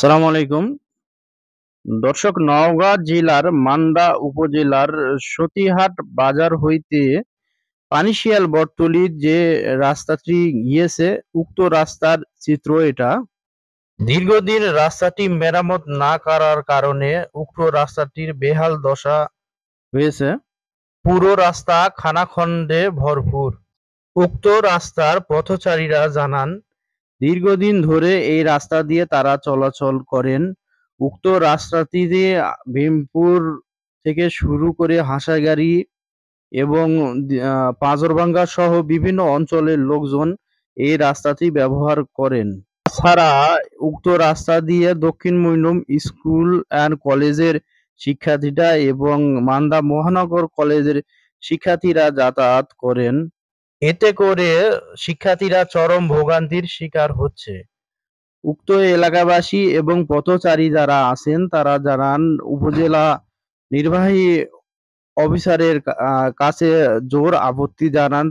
আসসালামু আলাইকুম। দর্শক, নওগাঁ জেলার মান্দা উপজেলার সতীহাট বাজার হইতে পানিশিয়াল বটতলী যে রাস্তাটি গিয়েছে, উক্ত রাস্তার চিত্র এটা। দীর্ঘদিন রাস্তাটি মেরামত না করার কারণে উক্ত রাস্তাটির বেহাল দশা হয়েছে। পুরো রাস্তা খানাখন্দে ভরপুর। উক্ত রাস্তার পথচারীরা জানান, দীর্ঘদিন ধরে এই রাস্তা দিয়ে তারা চলাচল করেন। উক্ত রাস্তাটি দিয়ে ভীমপুর থেকে শুরু করে হাঁসাগাড়ি এবং পাঁজরভাঙ্গা সহ বিভিন্ন অঞ্চলের লোকজন এই রাস্তাটি ব্যবহার করেন। তাছাড়া উক্ত রাস্তা দিয়ে দক্ষিণ মৈনম স্কুল অ্যান্ড কলেজের শিক্ষার্থীরা এবং মান্দা মহানগর কলেজের শিক্ষার্থীরা যাতায়াত করেন। এতে করে শিক্ষার্থীরা চরম ভোগান্তির শিকার হচ্ছে। উক্ত এলাকাবাসী এবং পথচারী যারা আছেন তারা জানান, উপজেলা নির্বাহী অফিসারের কাছে জোর আপত্তি জানান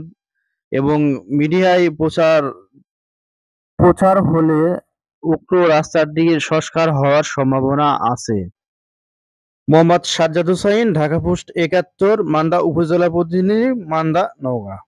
এবং মিডিয়ায় প্রচার হলে উক্ত রাস্তাটির সংস্কার হওয়ার সম্ভাবনা আছে। মোহাম্মদ সাজ্জাদ হোসাইন, ঢাকা পোস্ট ৭১, মান্দা উপজেলা প্রতিনিধি, মান্দা, নওগাঁ।